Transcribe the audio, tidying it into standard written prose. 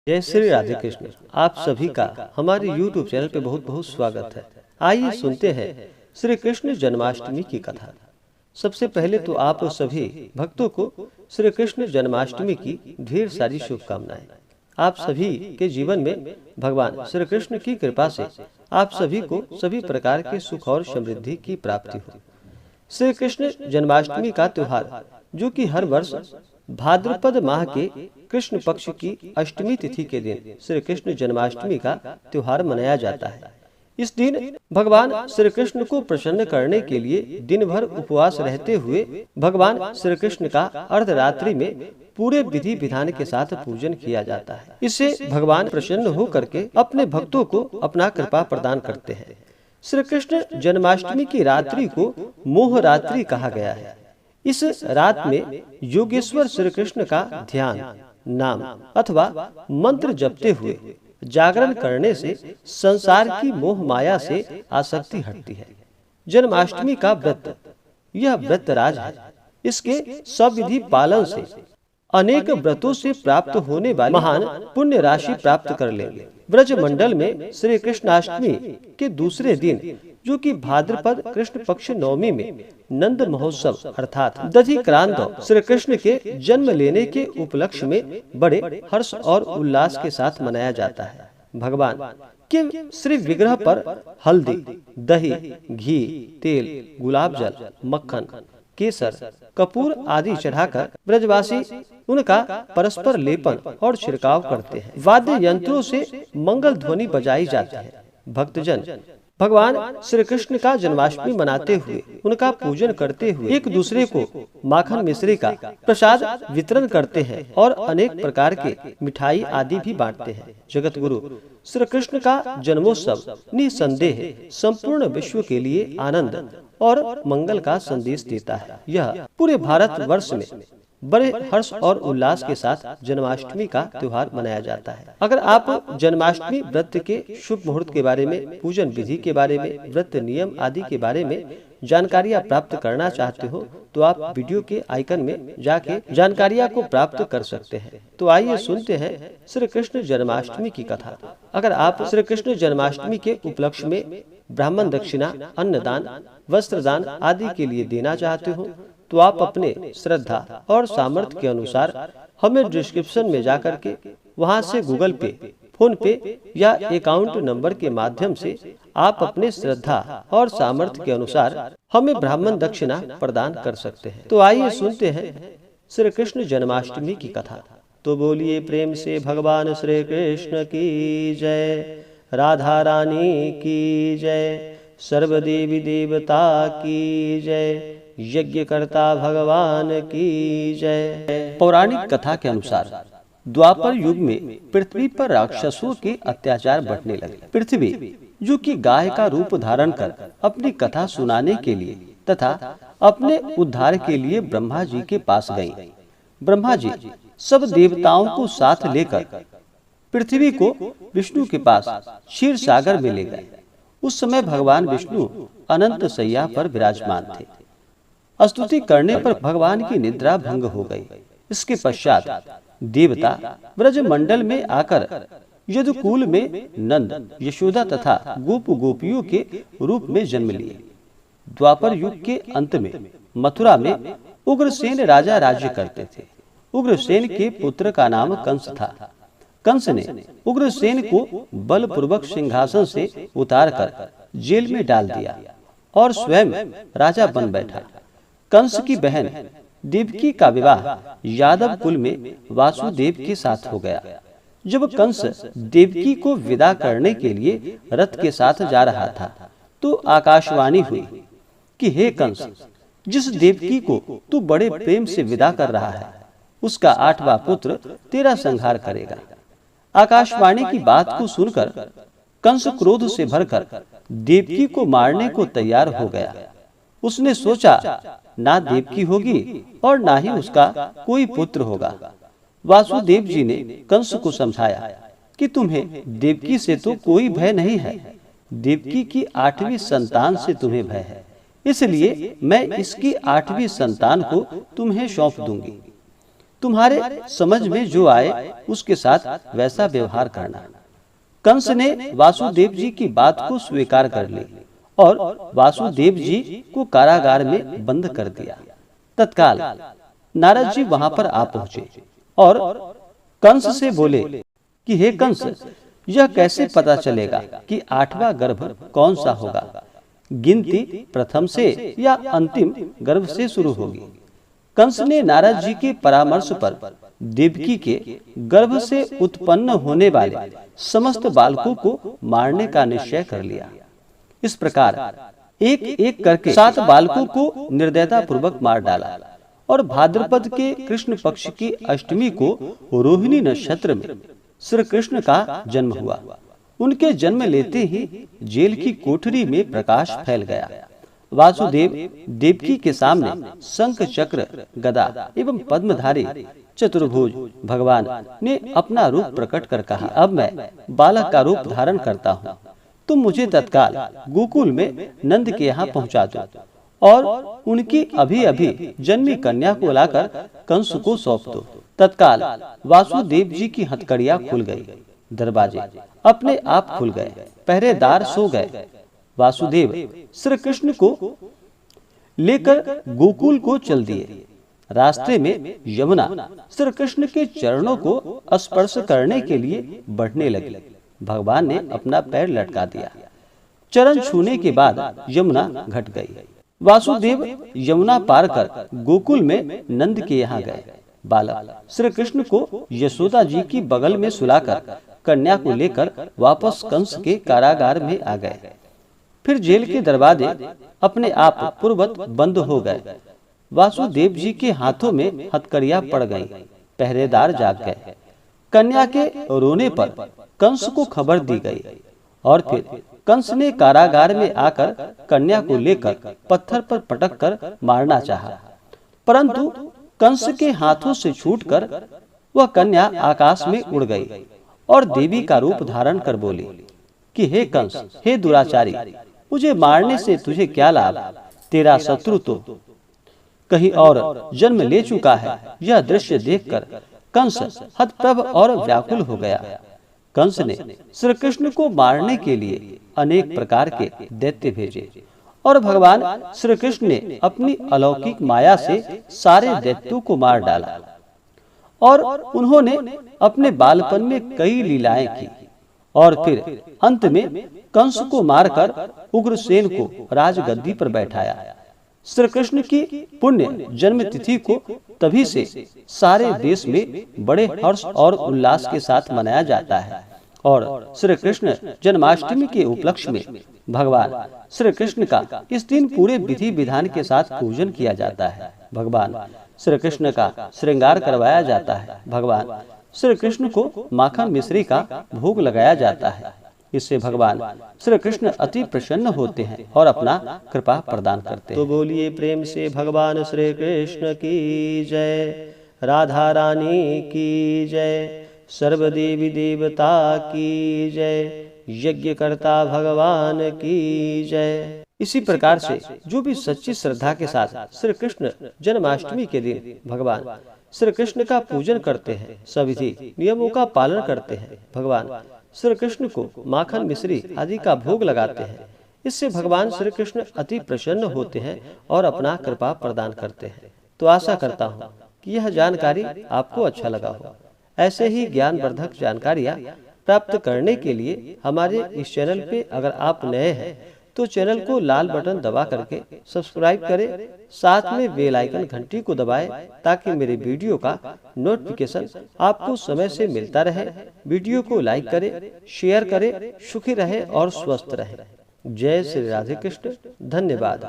जय श्री राधे कृष्ण। आप सभी का हमारे YouTube चैनल पे बहुत बहुत स्वागत है। आइए सुनते हैं श्री कृष्ण जन्माष्टमी की कथा। सबसे पहले तो आप सभी भक्तों को श्री कृष्ण जन्माष्टमी की ढेर सारी शुभकामनाएं। आप सभी के जीवन में भगवान श्री कृष्ण की कृपा से आप सभी को सभी प्रकार के सुख और समृद्धि की प्राप्ति हो। श्री कृष्ण जन्माष्टमी का त्योहार जो कि हर वर्ष भाद्रपद माह के कृष्ण पक्ष की अष्टमी तिथि के दिन श्री कृष्ण जन्माष्टमी का त्योहार मनाया जाता है। इस दिन भगवान श्री कृष्ण को प्रसन्न करने के लिए दिन भर उपवास रहते हुए भगवान श्री कृष्ण का अर्धरात्रि में पूरे विधि विधान के साथ पूजन किया जाता है। इससे भगवान प्रसन्न होकर के अपने भक्तों को अपना कृपा प्रदान करते हैं। श्री कृष्ण जन्माष्टमी की रात्रि को मोह रात्रि कहा गया है। इस रात में योगेश्वर श्री कृष्ण का ध्यान, नाम अथवा मंत्र जपते हुए जागरण करने से संसार की मोह माया से आसक्ति हटती है। जन्माष्टमी का व्रत, यह व्रत राज है। इसके सविधि पालन से अनेक व्रतों से प्राप्त होने वाली महान पुण्य राशि प्राप्त कर लेंगे। ब्रज मंडल में श्री कृष्णाष्टमी के दूसरे दिन जो कि भाद्रपद कृष्ण पक्ष नवमी में नंद महोत्सव अर्थात दधिक्रांत श्री कृष्ण के जन्म लेने के उपलक्ष्य में बड़े हर्ष और उल्लास के साथ मनाया जाता है। भगवान के श्री विग्रह पर हल्दी, दही, घी, तेल, गुलाब जल, मक्खन, केसर, कपूर आदि चढ़ाकर ब्रजवासी उनका परस्पर लेपन और छिड़काव करते हैं। वाद्य यंत्रों से मंगल ध्वनि बजाई जाती है। भक्तजन भगवान श्री कृष्ण का जन्माष्टमी मनाते हुए उनका पूजन करते हुए एक दूसरे को माखन मिश्री का प्रसाद वितरण करते हैं और अनेक प्रकार के मिठाई आदि भी बांटते हैं। जगत गुरु श्री कृष्ण का जन्मोत्सव निसंदेह संपूर्ण विश्व के लिए आनंद और मंगल का संदेश देता है। यह पूरे भारत वर्ष में बड़े हर्ष और उल्लास के साथ जन्माष्टमी का त्योहार मनाया जाता है। अगर आप जन्माष्टमी व्रत के शुभ मुहूर्त के बारे में, पूजन विधि के बारे में, व्रत नियम आदि के बारे में जानकारियाँ प्राप्त करना चाहते हो तो आप वीडियो के आइकन में जाके जानकारियाँ को प्राप्त कर सकते हैं। तो आइए सुनते हैं श्री कृष्ण जन्माष्टमी की कथा। अगर आप श्री कृष्ण जन्माष्टमी के उपलक्ष्य में ब्राह्मण दक्षिणा, अन्नदान, वस्त्रदान आदि के लिए देना चाहते हो तो आप अपने श्रद्धा और सामर्थ्य के अनुसार हमें डिस्क्रिप्शन में जाकर के वहां से गूगल पे, फोन पे या अकाउंट नंबर के माध्यम से आप अपने श्रद्धा और सामर्थ्य के अनुसार हमें ब्राह्मण दक्षिणा प्रदान कर सकते हैं। तो आइए सुनते हैं श्री कृष्ण जन्माष्टमी की कथा। तो बोलिए प्रेम से भगवान श्री कृष्ण की जय, राधा रानी की जय, सर्वदेवी देवता की जय, यज्ञकर्ता भगवान की जय। पौराणिक कथा के अनुसार द्वापर युग में पृथ्वी पर राक्षसों के अत्याचार बढ़ने लगे। पृथ्वी जो कि गाय का रूप धारण कर अपनी कथा सुनाने के लिए तथा अपने उद्धार के लिए ब्रह्मा जी के पास गई। ब्रह्मा जी सब देवताओं को साथ लेकर पृथ्वी को विष्णु के पास क्षीर सागर में ले गए। उस समय भगवान विष्णु अनंत शैया पर विराजमान थे। स्तुति करने पर भगवान की निद्रा भंग हो गई। इसके पश्चात देवता ब्रज मंडल में आकर यदुकुल में नंद, यशोदा तथा गोप गोपियों के रूप में जन्म लिए। द्वापर युग के अंत में मथुरा में उग्रसेन राजा राज्य करते थे। उग्रसेन के पुत्र का नाम कंस था। कंस ने उग्रसेन को बलपूर्वक सिंहासन से उतारकर जेल में डाल दिया और स्वयं राजा बन बैठा। कंस की बहन देवकी का विवाह यादव कुल में वासुदेव के साथ हो गया। जब कंस देवकी को विदा करने के लिए रथ के साथ जा रहा था तो आकाशवाणी हुई कि हे कंस, जिस देवकी को तू बड़े प्रेम से विदा कर रहा है उसका 8वां पुत्र तेरा संहार करेगा। आकाशवाणी की बात को सुनकर कंस क्रोध से भरकर देवकी को मारने को तैयार हो गया। उसने सोचा ना देवकी होगी और ना ही उसका कोई पुत्र होगा। वासुदेव जी ने कंस को समझाया कि तुम्हें देवकी से तो कोई भय नहीं है, देवकी की 8वीं संतान से तुम्हें भय है, इसलिए मैं इसकी 8वीं संतान को तुम्हें सौंप दूंगी। तुम्हारे समझ में जो आए उसके साथ वैसा व्यवहार करना। कंस ने वासुदेव जी की बात को स्वीकार कर ली और वासुदेव जी को कारागार में बंद कर दिया। तत्काल नारद जी वहां पर आ पहुंचे और कंस से बोले कि हे कंस, यह कैसे पता चलेगा कि 8वां गर्भ कौन सा होगा? गिनती प्रथम से या अंतिम गर्भ से शुरू होगी? कंस ने नारद जी के परामर्श पर देवकी के गर्भ से उत्पन्न होने वाले समस्त बालकों को मारने का निश्चय कर लिया। इस प्रकार एक एक करके 7 बालकों को निर्दयता पूर्वक मार डाला और भाद्रपद के कृष्ण पक्ष की अष्टमी को रोहिणी नक्षत्र में श्री कृष्ण का जन्म हुआ। उनके जन्म लेते ही जेल की कोठरी में प्रकाश फैल गया। वासुदेव देवकी के सामने शंख चक्र गदा एवं पद्मधारी चतुर्भुज भगवान ने अपना रूप प्रकट कर कहा, अब मैं बालक का रूप धारण करता हूँ। तुम मुझे तत्काल गोकुल में नंद के यहाँ पहुँचा दो और उनकी अभी अभी जन्मी कन्या को लाकर कंस को सौंप दो। तत्काल वासुदेव जी की हथकड़ियां खुल गई, दरवाजे अपने आप खुल गए, पहरेदार सो गए। वासुदेव श्री कृष्ण को लेकर गोकुल को चल दिए। रास्ते में यमुना श्री कृष्ण के चरणों को स्पर्श करने के लिए बढ़ने लगी। भगवान ने अपना पैर लटका दिया। चरण छूने के बाद यमुना घट गई। वासुदेव यमुना पार कर गोकुल में नंद के यहाँ गए। बालक श्री कृष्ण को यशोदा जी की बगल में सुलाकर कन्या को लेकर वापस कंस के कारागार में आ गए। फिर जेल के दरवाजे अपने आप पूर्ववत बंद हो गए। वासुदेव जी के हाथों में हथकड़ियां पड़ गईं, पहरेदार जाग गए। कन्या के रोने पर कंस को खबर दी गई और फिर कंस ने कारागार में आकर कन्या को लेकर पत्थर पर पटक कर मारना चाहा, परंतु कंस के हाथों से छूटकर वह कन्या आकाश में उड़ गई और देवी का रूप धारण कर बोली कि हे कंस, हे दुराचारी, मुझे मारने से तुझे क्या लाभ? तेरा शत्रु तो कहीं और जन्म ले चुका है। यह दृश्य देखकर कंस हतप्रभ और व्याकुल हो गया। कंस ने श्री कृष्ण को मारने के लिए अनेक प्रकार के दैत्य भेजे और भगवान श्री कृष्ण ने अपनी अलौकिक माया से सारे दैत्यों को मार डाला और उन्होंने अपने बालपन में कई लीलाएं की और फिर अंत में कंस को मारकर उग्रसेन को राजगद्दी पर बैठाया। श्री कृष्ण की पुण्य जन्म तिथि को तभी से सारे देश में बड़े हर्ष और उल्लास के साथ मनाया जाता है और श्री कृष्ण जन्माष्टमी के उपलक्ष्य में भगवान श्री कृष्ण का इस दिन पूरे विधि विधान के साथ पूजन किया जाता है। भगवान श्री कृष्ण का श्रृंगार करवाया जाता है। भगवान श्री कृष्ण को माखन मिश्री का भोग लगाया जाता है। इससे भगवान श्री कृष्ण अति प्रसन्न होते हैं और अपना कृपा प्रदान करते हैं। तो बोलिए प्रेम से भगवान श्री कृष्ण की जय, राधा रानी की जय, सर्वदेवी देवता की जय, यज्ञकर्ता भगवान की जय। इसी प्रकार से जो भी सच्ची श्रद्धा के साथ श्री कृष्ण जन्माष्टमी के दिन भगवान श्री कृष्ण का पूजन करते हैं, सविधि नियमों का पालन करते हैं, भगवान श्री कृष्ण को माखन मिश्री आदि का भोग लगाते हैं, इससे भगवान श्री कृष्ण अति प्रसन्न होते हैं और अपना कृपा प्रदान करते हैं। तो आशा करता हूँ कि यह जानकारी आपको अच्छा लगा हो। ऐसे ही ज्ञानवर्धक जानकारियाँ प्राप्त करने के लिए हमारे इस चैनल पे अगर आप नए हैं तो चैनल को लाल बटन दबा करके सब्सक्राइब करें, साथ में बेल आइकन घंटी को दबाएं ताकि मेरे वीडियो का नोटिफिकेशन आपको समय से मिलता रहे। वीडियो को लाइक करें, शेयर करें, सुखी रहे और स्वस्थ रहे। जय श्री राधे कृष्ण। धन्यवाद।